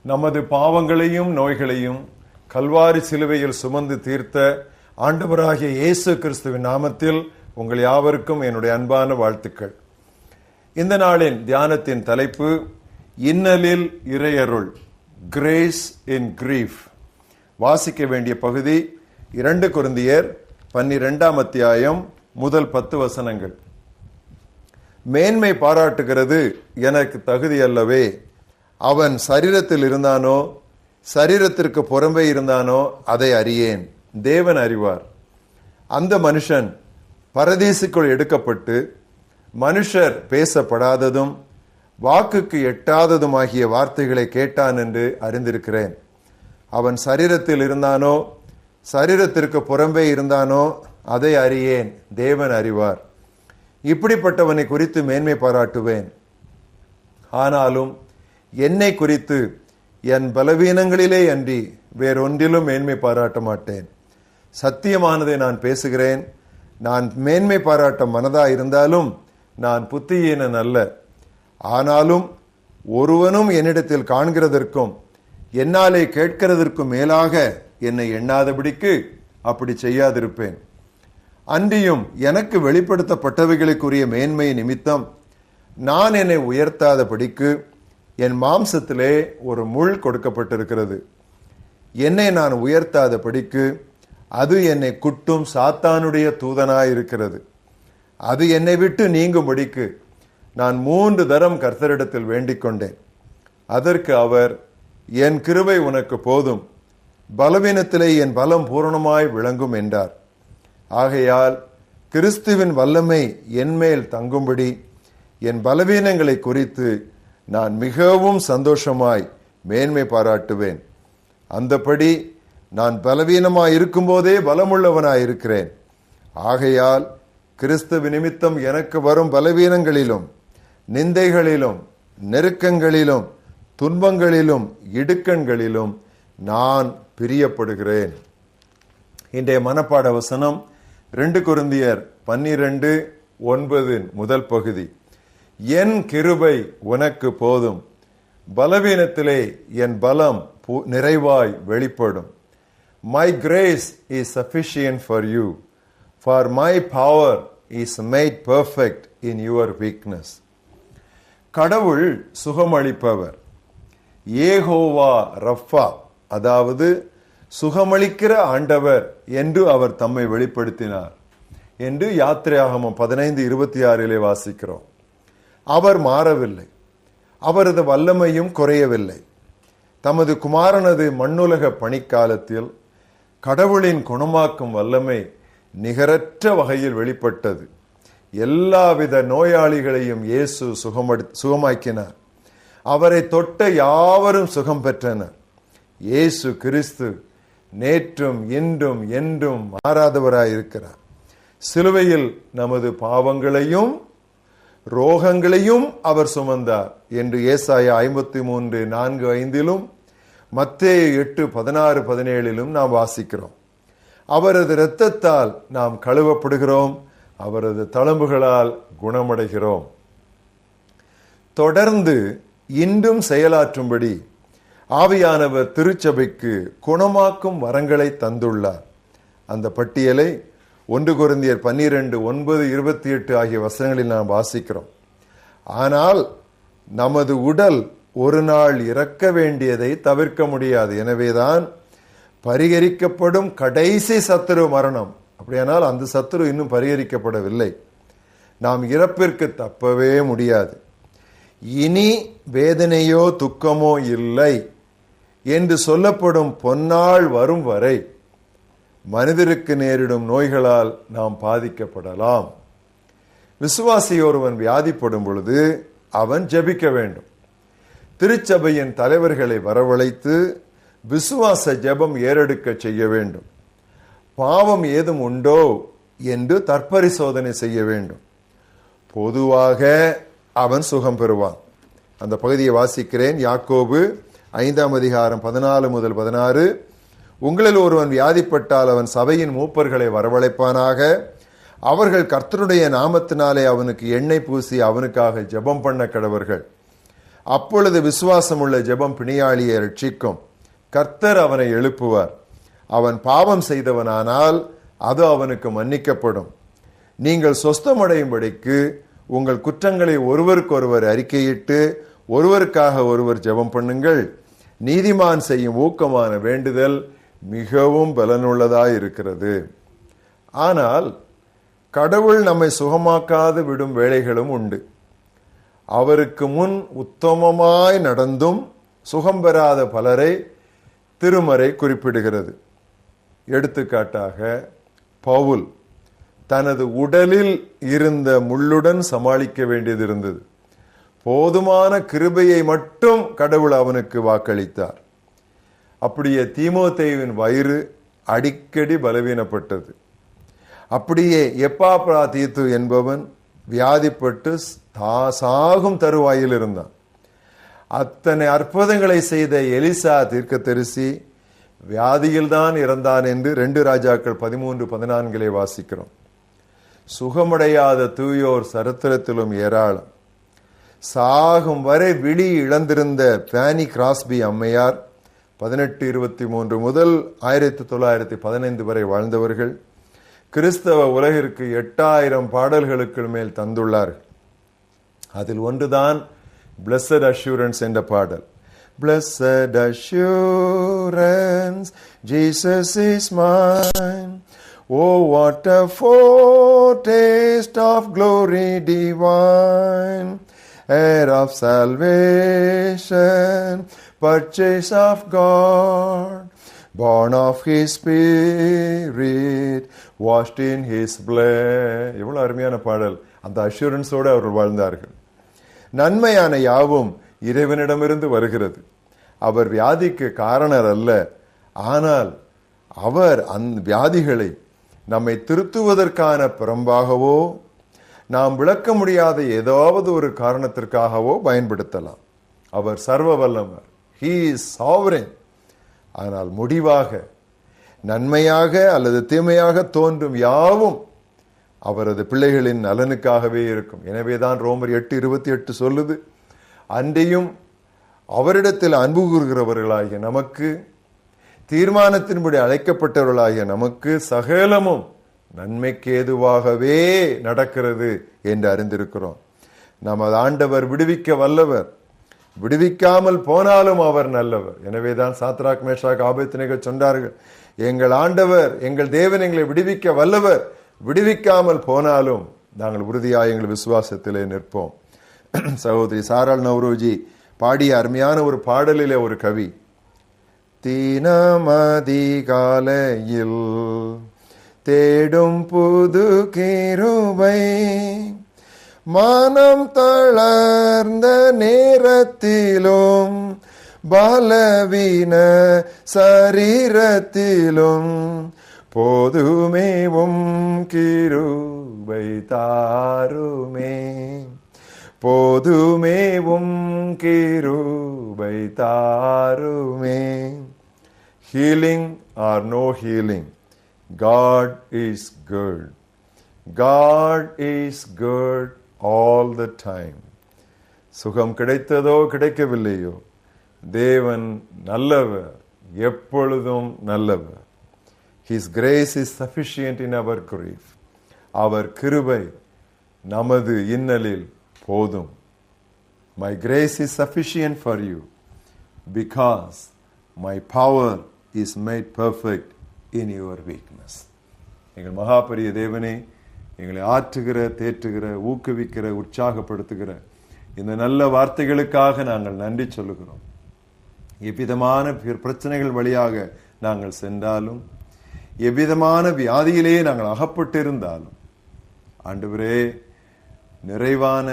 நமது பாவங்களையும் நோய்களையும் கல்வாரி சிலுவையில் சுமந்து தீர்த்த ஆண்டவராகிய இயேசு கிறிஸ்துவின் நாமத்தில் உங்கள் யாவருக்கும் என்னுடைய அன்பான வாழ்த்துக்கள். இந்த நாளின் தியானத்தின் தலைப்பு இன்னலில் இறையருள், கிரேஸ் இன் கிரீஃப். வாசிக்க வேண்டிய பகுதி 2 கொரிந்தியர் 12ஆம் அத்தியாயம் முதல் 10 வசனங்கள். மேன்மை பாராட்டுகிறது எனக்கு தகுதி அல்லவே. அவன் சரீரத்தில் இருந்தானோ சரீரத்திற்கு புறம்பே இருந்தானோ அதை அறியேன், தேவன் அறிவார். அந்த மனுஷன் பரதீசுக்குள் எடுக்கப்பட்டு மனுஷர் பேசப்படாததும் வாக்குக்கு எட்டாததுமாகிய வார்த்தைகளை கேட்டான் என்று அறிந்திருக்கிறேன். அவன் சரீரத்தில் இருந்தானோ சரீரத்திற்கு புறம்பே இருந்தானோ அதை அறியேன், தேவன் அறிவார். இப்படிப்பட்டவனை குறித்து மேன்மை பாராட்டுவேன். ஆனாலும் என்னை குறித்து என் பலவீனங்களிலே அன்றி வேறொன்றிலும் மேன்மை பாராட்ட மாட்டேன். சத்தியமானதை நான் பேசுகிறேன். நான் மேன்மை பாராட்ட மனதா இருந்தாலும் நான் புத்தியீனன் அல்ல. ஆனாலும் ஒருவனும் என்னிடத்தில் காண்கிறதற்கும் என்னாலே கேட்கிறதற்கும் மேலாக என்னை எண்ணாதபடிக்கு அப்படி செய்யாதிருப்பேன். அன்றியும் எனக்கு வெளிப்படுத்தப்பட்டவைகளுக்குரிய மேன்மை நிமித்தம் நான் என்னை உயர்த்தாதபடிக்கு என் மாம்சத்திலே ஒரு முள் கொடுக்கப்பட்டிருக்கிறது. என்னை நான் உயர்த்தாதபடிக்கு அது என்னை குட்டும் சாத்தானுடைய தூதனாயிருக்கிறது. அது என்னை விட்டு நீங்கும்படிக்கு நான் 3 தரம் கர்த்தரிடத்தில் வேண்டிக் கொண்டேன். அதற்கு அவர், என் கிருபை உனக்கு போதும், பலவீனத்திலே என் பலம் பூரணமாய் விளங்கும் என்றார். ஆகையால் கிறிஸ்துவின் வல்லமை என்மேல் தங்கும்படி என் பலவீனங்களை குறித்து நான் மிகவும் சந்தோஷமாய் மேன்மை பாராட்டுவேன். அந்தபடி நான் பலவீனமாய் இருக்கும்போதே பலமுள்ளவனாயிருக்கிறேன். ஆகையால் கிறிஸ்துவ நிமித்தம் எனக்கு வரும் பலவீனங்களிலும் நிந்தைகளிலும் நெருக்கங்களிலும் துன்பங்களிலும் இடுக்கண்களிலும் நான் பிரியப்படுகிறேன். இன்றைய மனப்பாட வசனம் 2 கொரிந்தியர் 12:9 முதல் பகுதி. என் கிருபை உனக்கு போதும், பலவீனத்திலே என் பலம் நிறைவாய் வெளிப்படும். My grace is sufficient for you, for my power is made perfect in your weakness. கடவுள் சுகமளிப்பவர். யேகோவா ரஃபா, அதாவது சுகமளிக்கிற ஆண்டவர் என்று அவர் தம்மை வெளிப்படுத்தினார் என்று யாத்திரையாகமம் 15:26 வாசிக்கிறோம். அவர் மாறவில்லை, அவரது வல்லமையும் குறையவில்லை. தமது குமாரனது மண்ணுலக பணிக்காலத்தில் கடவுளின் குணமாக்கும் வல்லமை நிகரற்ற வகையில் வெளிப்பட்டது. எல்லாவித நோயாளிகளையும் இயேசு சுகமாக்கினார். அவரை தொட்ட யாவரும் சுகம் பெற்றனர். இயேசு கிறிஸ்து நேற்றும் இன்றும் என்றும் மாறாதவராயிருக்கிறார். சிலுவையில் நமது பாவங்களையும் ரோகங்களையும் அவர் சுமந்தார் என்று ஏசாயா 53:4-5 மத்தேயு 8:16-17 நாம் வாசிக்கிறோம். அவரது இரத்தத்தால் நாம் கழுவப்படுகிறோம், அவரது தழும்புகளால் குணமடைகிறோம். தொடர்ந்து இன்றும் செயலாற்றும்படி ஆவியானவர் திருச்சபைக்கு குணமாக்கும் வரங்களை தந்துள்ளார். அந்த பட்டியலை 1 கொரிந்தியர் 12:9-28 ஆகிய வசனங்களில் நாம் வாசிக்கிறோம். ஆனால் நமது உடல் ஒரு நாள் இறக்க வேண்டியதை தவிர்க்க முடியாது. எனவேதான் பரிகரிக்கப்படும் கடைசி சத்துரு மரணம். அப்படியானால் அந்த சத்துரு இன்னும் பரிகரிக்கப்படவில்லை. நாம் இறப்பிற்கு தப்பவே முடியாது. இனி வேதனையோ துக்கமோ இல்லை என்று சொல்லப்படும் பொன்னாள் வரும் வரை மனிதருக்கு நேரிடும் நோய்களால் நாம் பாதிக்கப்படலாம். விசுவாசி ஒருவன் வியாதிப்படும் பொழுது அவன் ஜெபிக்க வேண்டும். திருச்சபையின் தலைவர்களை வரவழைத்து விசுவாச ஜெபம் ஏறெடுக்க செய்ய வேண்டும். பாவம் ஏதும் உண்டோ என்று தற்பரிசோதனை செய்ய வேண்டும். பொதுவாக அவன் சுகம் பெறுவான். அந்த பகுதியை வாசிக்கிறேன். யாக்கோபு 5:14-16 உங்களில் ஒருவன் வியாதிப்பட்டால் அவன் சபையின் மூப்பர்களை வரவழைப்பானாக. அவர்கள் கர்த்தருடைய நாமத்தினாலே அவனுக்கு எண்ணெய் பூசி அவனுக்காக ஜெபம் பண்ண கடவர்கள். அப்பொழுது விசுவாசமுள்ள ஜெபம் பிணியாளியை ரட்சிக்கும். கர்த்தர் அவனை எழுப்புவார். அவன் பாவம் செய்தவனானால் அது அவனுக்கு மன்னிக்கப்படும். நீங்கள் சொஸ்தமடையும்படிக்கு உங்கள் குற்றங்களை ஒருவருக்கொருவர் அறிக்கையிட்டு ஒருவருக்காக ஒருவர் ஜெபம் பண்ணுங்கள். நீதிமான் செய்யும் ஊக்கமான வேண்டுதல் மிகவும் பலனுள்ளதாய் இருக்கிறது. ஆனால் கடவுள் நம்மை சுகமாக்காது விடும் வேளைகளும் உண்டு. அவருக்கு முன் உத்தமமாய் நடந்தும் சுகம் பெறாத பலரை திருமறை குறிப்பிடுகிறது. எடுத்துக்காட்டாக பவுல் தனது உடலில் இருந்த முள்ளுடன் சமாளிக்க வேண்டியது இருந்தது. போதுமான கிருபையை மட்டும் கடவுள் அவனுக்கு வாக்களித்தார். அப்படியே தீமோத்தேயுவின் வயிறு அடிக்கடி பலவீனப்பட்டது. அப்படியே எப்பாப்ராதீத்து என்பவன் வியாதிப்பட்டு சாகும் தருவாயில் இருந்தான். அத்தனை அற்புதங்களை செய்த எலிசா தீர்க்கதரிசி வியாதியில்தான் இறந்தான் என்று 2 ராஜாக்கள் 13:14 வாசிக்கிறோம். சுகமடையாத தூயோர் சரித்திரத்திலும் ஏராளம். சாகும் வரை விழி இழந்திருந்த பானி கிராஸ்பி அம்மையார் 1823 முதல் 1915 வரை வாழ்ந்தவர்கள் கிறிஸ்தவ உலகிற்கு 8000 பாடல்களுக்கு மேல் தந்துள்ளார்கள். அதில் ஒன்றுதான் Blessed Assurance என்ற பாடல். Blessed assurance, Jesus is mine. Oh, what a foretaste of glory divine, heir of salvation, purchase of God, born of His Spirit, washed in His blood. எவ்வளவு அருமையான பாடல். அந்த அஷூரன்ஸோடு அவர்கள் வாழ்ந்தார்கள். நன்மையான யாவும் இறைவனிடமிருந்து வருகிறது. அவர் வியாதிக்கு காரணர் அல்ல. ஆனால் அவர் அந்த வியாதிகளை நம்மை திருத்துவதற்கான புறம்பாகவோ நாம் விளக்க முடியாத ஏதாவது ஒரு காரணத்திற்காகவோ பயன்படுத்தலாம். அவர் சர்வ வல்லவர். He is sovereign. ஆனால் முடிவாக நன்மையாக அல்லது தீமையாக தோன்றும் யாவும் அவரது பிள்ளைகளின் நலனுக்காகவே இருக்கும். எனவேதான் ரோமர் 8:28 சொல்லுது, அன்றையும் அவரிடத்தில் அன்பு கூறுகிறவர்களாகிய நமக்கு, தீர்மானத்தின்படி அழைக்கப்பட்டவர்களாகிய நமக்கு சகலமும் நன்மைக்கு ஏதுவாகவே நடக்கிறது என்று அறிந்திருக்கிறோம். நமது ஆண்டவர் விடுவிக்க வல்லவர். விடுவிக்காமல் போனாலும் அவர் நல்லவர். எனவேதான் சாத்ராக் மேஷாக் ஆபேத்நேகோ சொன்னார்கள், எங்கள் ஆண்டவர் எங்கள் தேவன் எங்களை விடுவிக்க வல்லவர். விடுவிக்காமல் போனாலும் நாங்கள் உறுதியாக எங்கள் விசுவாசத்திலே நிற்போம். சகோதரி சாராள் நவ்ரோஜி பாடிய அருமையான ஒரு பாடலிலே ஒரு கவி, தீனமதிகாலையில் தேடும் புது கிருபை, மனம் தளர்ந்த நேரத்திலும் பலவீன சரீரத்திலும் போதுமேவும் கிருபை தாருமே, போதுமேவும் கிருபை தாருமே. Healing or no healing, God is good. God is good all the time. சுகம் கிடைத்ததோ கிடைக்கவில்லையோ, தேவன் நல்லவர், எப்பொழுதும் நல்லவர். His grace is sufficient in our grief. அவர் கிருபை நமது இன்னலில் போதும். My grace is sufficient for you because my power is made perfect in your weakness. எங்கள் மகாபரிய தேவனே, எங்களை ஆற்றுகிற, தேற்றுகிற, ஊக்குவிக்கிற, உற்சாகப்படுத்துகிற இந்த நல்ல வார்த்தைகளுக்காக நாங்கள் நன்றி சொல்லுகிறோம். எவ்விதமான பிரச்சனைகள் வழியாக நாங்கள் சென்றாலும், எவ்விதமான வியாதியிலே நாங்கள் அகப்பட்டிருந்தாலும், ஆண்டவரே, நிறைவான,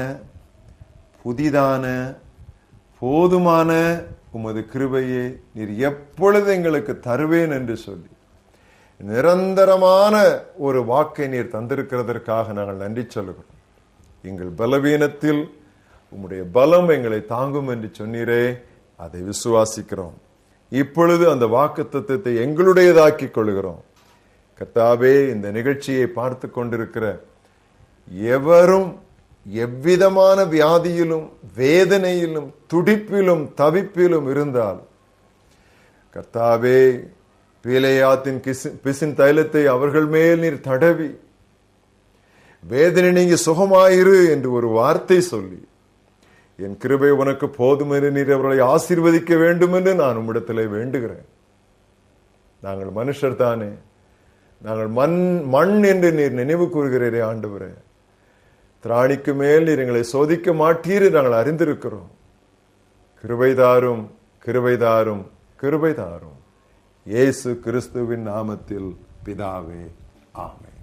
புதிதான, போதுமான உமது கிருபையை நீர் எப்பொழுது எங்களுக்கு தருவேன் என்று சொல்லி நிரந்தரமான ஒரு வாக்கை நீர் தந்திருக்கிறதற்காக நாங்கள் நன்றி சொல்லுகிறோம். எங்கள் பலவீனத்தில் உம்முடைய பலம் எங்களை தாங்கும் என்று சொன்னீரே, அதை விசுவாசிக்கிறோம். இப்பொழுது அந்த வாக்குத்தத்தத்தை எங்களுடையதாக்கிக் கொள்கிறோம். கர்த்தாவே, இந்த நிகழ்ச்சியை பார்த்து கொண்டிருக்கிற எவரும் எவ்விதமான வியாதியிலும் வேதனையிலும் துடிப்பிலும் தவிப்பிலும் இருந்தால், கர்த்தாவே, பீலேயாத்தின் பிசின் தைலத்தை அவர்கள் மேல் நீர் தடவி வேதனை நீங்க சுகமாயிரு என்று ஒரு வார்த்தை சொல்லி, என் கிருபை உனக்கு போதும் என்று நீர் அவர்களை ஆசீர்வதிக்க வேண்டும் என்று நான் உம்மிடத்திலே வேண்டுகிறேன். நாங்கள் மனுஷர் தானே, நாங்கள் மண் என்று நீர் நினைவு கூறுகிறீரே ஆண்டவரே. திராணிக்கு மேல் நீர் எங்களை சோதிக்க மாட்டீர் நாங்கள் அறிந்திருக்கிறோம். கிருபை தாரும், கிருபை தாரும், கிருபை தாரும். இயேசு கிறிஸ்துவின் நாமத்தில் பிதாவே, ஆமென்.